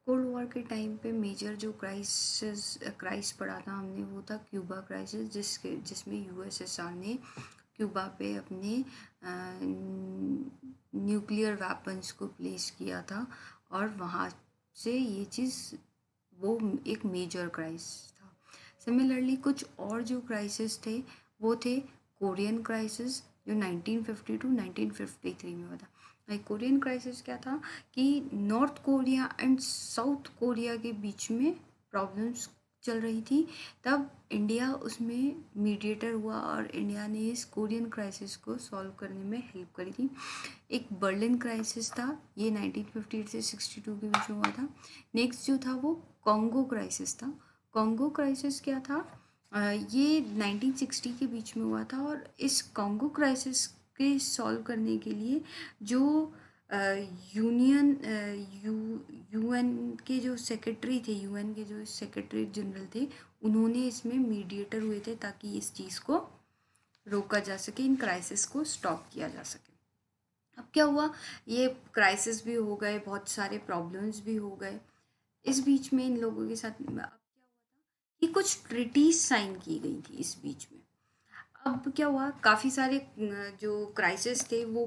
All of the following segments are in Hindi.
कोल्ड वॉर के टाइम पे मेजर जो क्राइस पड़ा था हमने, वो था क्यूबा क्राइसिस, जिसमें यूएसएसआर ने क्यूबा पे अपने न्यूक्लियर वेपन्स को प्लेस किया था, और वहाँ से ये चीज़, वो एक मेजर क्राइसिस था। सिमिलरली कुछ और जो क्राइसिस थे वो थे कोरियन क्राइसिस, जो 1950 टू 1953 में हुआ था। कोरियन क्राइसिस क्या था कि north Korea and south Korea के बीच में प्रॉब्लम्स चल रही थी। तब इंडिया उसमें मीडिएटर हुआ और इंडिया ने इस कोरियन क्राइसिस को सॉल्व करने में हेल्प करी थी। एक बर्लिन क्राइसिस था, ये 1958 से 62 के बीच में हुआ था। नेक्स्ट जो था वो कॉन्गो क्राइसिस था। कॉन्गो क्राइसिस क्या था, ये 1960 के बीच में हुआ था, और इस कॉन्गो क्राइसिस के सॉल्व करने के लिए जो यूनियन यू यूएन के जो सेक्रेटरी थे, यूएन के जो सेक्रेटरी जनरल थे, उन्होंने इसमें मीडिएटर हुए थे ताकि इस चीज़ को रोका जा सके, इन क्राइसिस को स्टॉप किया जा सके। अब क्या हुआ, ये क्राइसिस भी हो गए, बहुत सारे प्रॉब्लम्स भी हो गए। इस बीच में इन लोगों के साथ अब क्या हुआ था कि कुछ ट्रिटीज साइन की गई थी इस बीच में। अब क्या हुआ, काफ़ी सारे जो क्राइसिस थे वो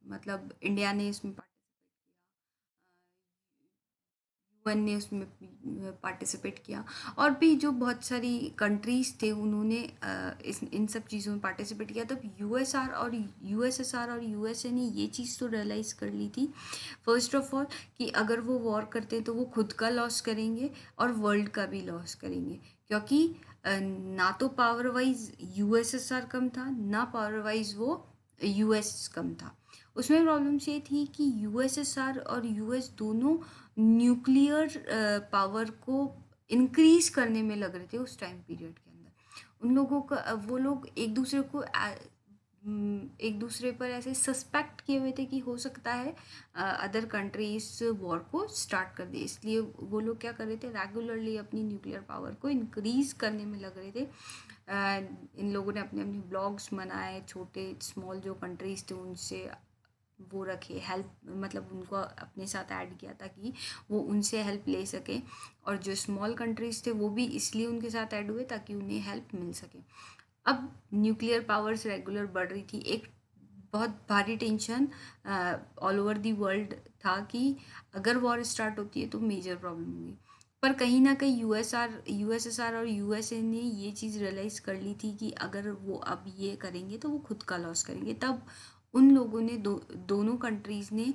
मतलब इंडिया ने इसमें वन ने उसमें पार्टिसिपेट किया, और भी जो बहुत सारी कंट्रीज़ थे उन्होंने इस इन सब चीज़ों में पार्टिसिपेट किया। तब यूएसएसआर और यूएसए ने ये चीज़ तो रियलाइज़ कर ली थी फर्स्ट ऑफ ऑल कि अगर वो वॉर करते हैं तो वो खुद का लॉस करेंगे और वर्ल्ड का भी लॉस करेंगे, क्योंकि ना तो पावर वाइज यूएसएसआर कम था, ना पावर वाइज वो यूएस कम था। उसमें प्रॉब्लम्स ये थी कि यूएसएसआर और यूएस दोनों न्यूक्लियर पावर को इंक्रीज करने में लग रहे थे उस टाइम पीरियड के अंदर। उन लोगों का वो लोग एक दूसरे पर ऐसे सस्पेक्ट किए हुए थे कि हो सकता है अदर कंट्री इस वॉर को स्टार्ट कर दे, इसलिए वो लोग क्या कर रहे थे, रेगुलरली अपनी न्यूक्लियर पावर को इंक्रीज करने में लग रहे थे। इन लोगों ने अपने अपने ब्लॉग्स बनाए, छोटे स्मॉल जो कंट्रीज थे उनसे वो रखे हेल्प, मतलब उनको अपने साथ ऐड किया ताकि वो उनसे हेल्प ले सकें, और जो स्मॉल कंट्रीज़ थे वो भी इसलिए उनके साथ ऐड हुए ताकि उन्हें हेल्प मिल सके। अब न्यूक्लियर पावर्स रेगुलर बढ़ रही थी, एक बहुत भारी tension all over the world था कि अगर वॉर स्टार्ट होती है तो मेजर प्रॉब्लम होगी। पर कहीं ना कहीं यूएसएसआर और यूएसए ने ये चीज़ रियलाइज़ कर ली थी कि अगर वो अब ये करेंगे तो वो खुद का लॉस करेंगे। तब उन लोगों ने दोनों कंट्रीज़ ने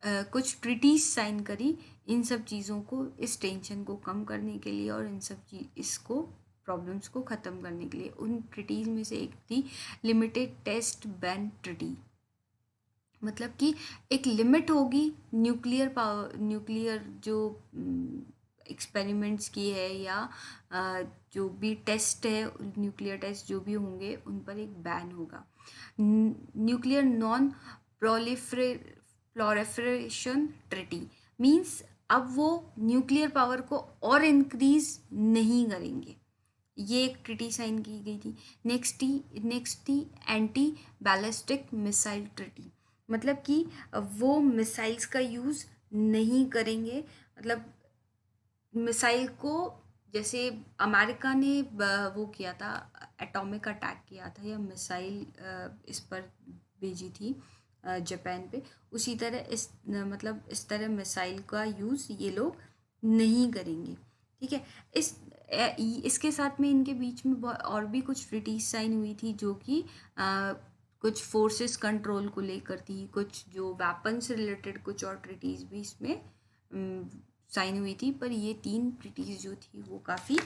कुछ ट्रिटीज साइन करी इन सब चीज़ों को, इस टेंशन को कम करने के लिए और इन सब चीज इसको प्रॉब्लम्स को ख़त्म करने के लिए। उन ट्रिटीज़ में से एक थी लिमिटेड टेस्ट बैन ट्रिटी, मतलब कि एक लिमिट होगी न्यूक्लियर पावर, न्यूक्लियर जो एक्सपेरिमेंट्स किए हैं या जो भी टेस्ट है, न्यूक्लियर टेस्ट जो भी होंगे उन पर एक बैन होगा। Nuclear non proliferation treaty means अब वो न्यूक्लियर पावर को और इंक्रीज नहीं करेंगे, ये एक ट्रिटी साइन की गई थी। नेक्स्ट थी एंटी बैलिस्टिक मिसाइल ट्रिटी, मतलब कि वो मिसाइल्स का यूज़ नहीं करेंगे। मतलब मिसाइल को, जैसे अमेरिका ने वो किया था, एटॉमिक अटैक किया था या मिसाइल इस पर भेजी थी जापान पे, उसी तरह मतलब इस तरह मिसाइल का यूज़ ये लोग नहीं करेंगे। ठीक है, इसके साथ में इनके बीच में और भी कुछ ट्रीटीज साइन हुई थी जो कि कुछ फोर्सेस कंट्रोल को लेकर थी, कुछ जो वेपन से रिलेटेड कुछ और ट्रीटीज भी इसमें साइन हुई थी, पर ये 3 ट्रीटीज जो थी वो काफ़ी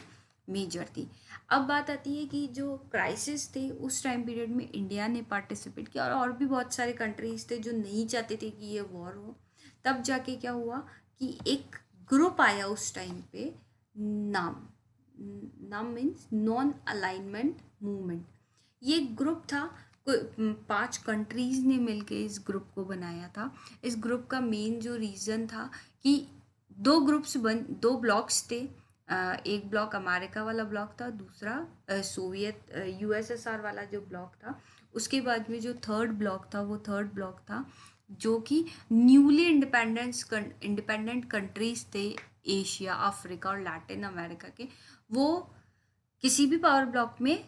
मेजर थी। अब बात आती है कि जो क्राइसिस थे उस टाइम पीरियड में इंडिया ने पार्टिसिपेट किया, और भी बहुत सारे कंट्रीज थे जो नहीं चाहते थे कि ये वॉर हो। तब जाके क्या हुआ कि एक ग्रुप आया उस टाइम पे, नाम नाम मीन्स नॉन अलाइनमेंट मूवमेंट। ये ग्रुप था, 5 कंट्रीज ने मिलके इस ग्रुप को बनाया था। इस ग्रुप का मेन जो रीज़न था कि दो ब्लॉक्स थे। एक ब्लॉक अमेरिका वाला ब्लॉक था, दूसरा सोवियत यूएसएसआर वाला जो ब्लॉक था। उसके बाद में जो थर्ड ब्लॉक था वो थर्ड ब्लॉक था जो कि न्यूली इंडिपेंडेंट कंट्रीज थे एशिया, अफ्रीका और लैटिन अमेरिका के, वो किसी भी पावर ब्लॉक में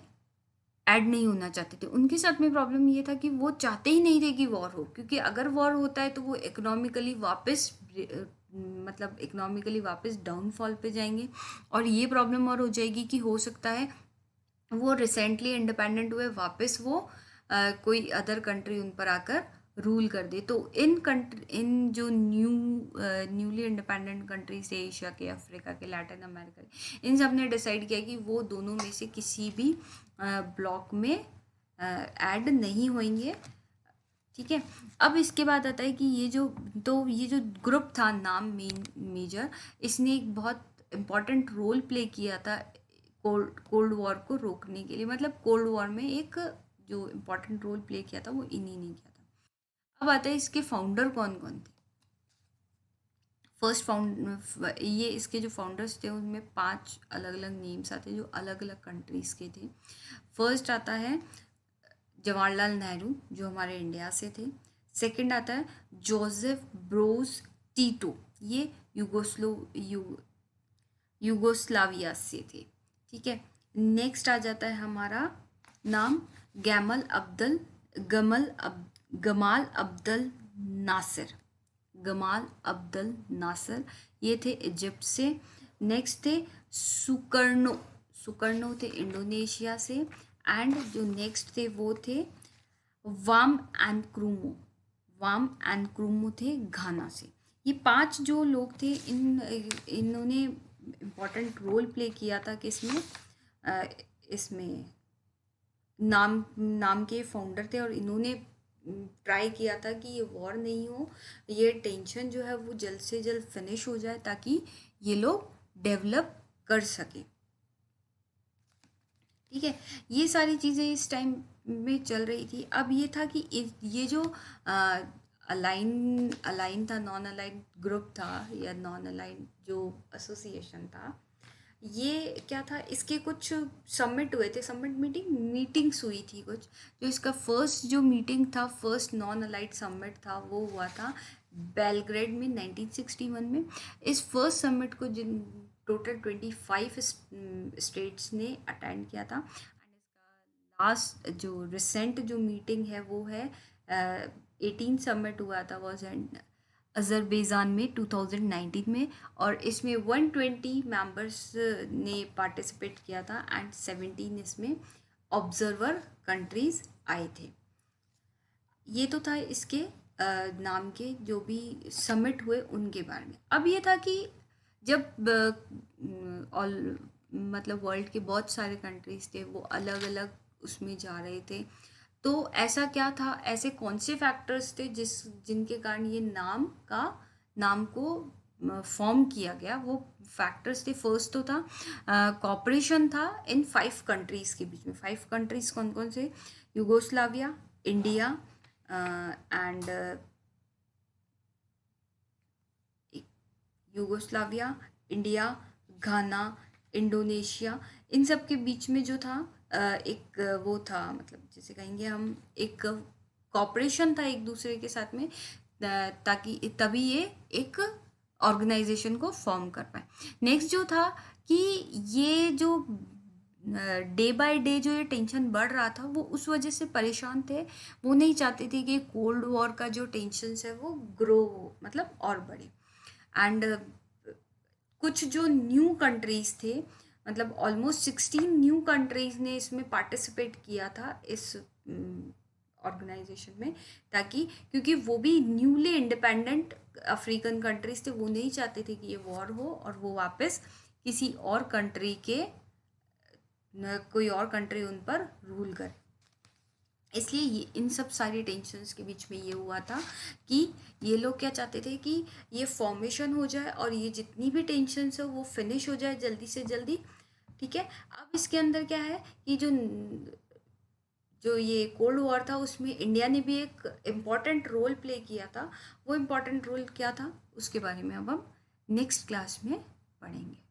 ऐड नहीं होना चाहते थे। उनके साथ में प्रॉब्लम ये था कि वो चाहते ही नहीं थे कि वॉर हो, क्योंकि अगर वॉर होता है तो वो इकोनॉमिकली वापस डाउनफॉल पे जाएंगे, और ये प्रॉब्लम और हो जाएगी कि हो सकता है वो रिसेंटली इंडिपेंडेंट हुए, वापस वो कोई अदर कंट्री उन पर आकर रूल कर दे। तो इन जो न्यूली इंडिपेंडेंट कंट्रीज थे एशिया के, अफ्रीका के, लैटिन अमेरिका के, इन सब ने डिसाइड किया कि वो दोनों में से किसी भी ब्लॉक में ऐड नहीं होंगे। ठीक है, अब इसके बाद आता है कि ये जो ग्रुप था नाम मेजर, इसने एक बहुत इम्पॉर्टेंट रोल प्ले किया था कोल्ड वॉर को रोकने के लिए। मतलब कोल्ड वॉर में एक जो इम्पोर्टेंट रोल प्ले किया था वो इन्हीं ने किया था। अब आता है इसके फाउंडर कौन कौन थे। ये इसके जो फाउंडर्स थे उनमें 5 अलग अलग नेम्स आते हैं जो अलग अलग कंट्रीज़ के थे। फर्स्ट आता है जवाहरलाल नेहरू, जो हमारे इंडिया से थे। सेकंड आता है जोसेफ ब्रोज टीटो, ये यूगोस्लाविया से थे। ठीक है, नेक्स्ट आ जाता है हमारा नाम गमाल अब्दल नासिर। गमाल अब्दल नासिर, ये थे इजिप्ट से। नेक्स्ट थे सुकर्नो थे इंडोनेशिया से। एंड जो नेक्स्ट थे वो थे वाम एंड क्रूमो थे घाना से। ये 5 जो लोग थे इन्होंने इम्पोर्टेंट रोल प्ले किया था किसमें, इसमें नाम के फाउंडर थे, और इन्होंने ट्राई किया था कि ये वॉर नहीं हो, ये टेंशन जो है वो जल्द से जल्द फिनिश हो जाए ताकि ये लोग डेवलप कर सके। ठीक है, ये सारी चीज़ें इस टाइम में चल रही थी। अब ये था कि ये जो अलाइन था, नॉन अलाइन ग्रुप था, या नॉन अलाइन जो एसोसिएशन था, ये क्या था, इसके कुछ समिट हुए थे, मीटिंग्स हुई थी कुछ। जो इसका फर्स्ट जो मीटिंग था, फर्स्ट नॉन अलाइड समिट था, वो हुआ था बेलग्रेड में 1961 में। इस फर्स्ट समिट को जिन टोटल 25 स्टेट्स ने अटेंड किया था। एंड इसका लास्ट जो रिसेंट जो मीटिंग है वो है 18 समिट हुआ था वॉज एंड अज़रबैजान में 2019 में, और इसमें 120 मेंबर्स ने पार्टिसिपेट किया था एंड 17 इसमें ऑब्जर्वर कंट्रीज आए थे। ये तो था इसके नाम के जो भी समिट हुए उनके बारे में। अब ये था कि जब मतलब वर्ल्ड के बहुत सारे कंट्रीज थे वो अलग अलग उसमें जा रहे थे, तो ऐसा क्या था, ऐसे कौन से फैक्टर्स थे जिनके कारण ये नाम को फॉर्म किया गया। वो फैक्टर्स थे, फर्स्ट तो था कॉपरेशन था इन 5 कंट्रीज़ के बीच में। 5 कंट्रीज़ कौन कौन से, Yugoslavia, India and Ghana, Indonesia, इन सब के बीच में जो था एक वो था, मतलब जैसे कहेंगे हम एक कॉपरेशन था एक दूसरे के साथ में, ताकि तभी ये एक ऑर्गेनाइजेशन को फॉर्म कर पाए। नेक्स्ट जो था कि ये जो डे बाय डे जो ये टेंशन बढ़ रहा था वो उस वजह से परेशान थे। वो नहीं चाहते थे कि कोल्ड वॉर का जो टेंशन है वो ग्रो हो, मतलब और बढ़े। एंड कुछ जो न्यू कंट्रीज़ थे, मतलब ऑलमोस्ट 16 न्यू कंट्रीज़ ने इसमें पार्टिसिपेट किया था इस ऑर्गेनाइजेशन में, ताकि क्योंकि वो भी न्यूली इंडिपेंडेंट अफ्रीकन कंट्रीज़ थे, वो नहीं चाहते थे कि ये वॉर हो और वो वापस किसी और कंट्री के कोई और कंट्री उन पर रूल करे। इसलिए ये इन सब सारी टेंशन्स के बीच में ये हुआ था कि ये लोग क्या चाहते थे कि ये फॉर्मेशन हो जाए और ये जितनी भी टेंशन्स है वो फिनिश हो जाए जल्दी से जल्दी। ठीक है, अब इसके अंदर क्या है कि जो ये कोल्ड वॉर था उसमें इंडिया ने भी एक इम्पॉर्टेंट रोल प्ले किया था। वो इम्पॉर्टेंट रोल क्या था उसके बारे में अब हम नेक्स्ट क्लास में पढ़ेंगे।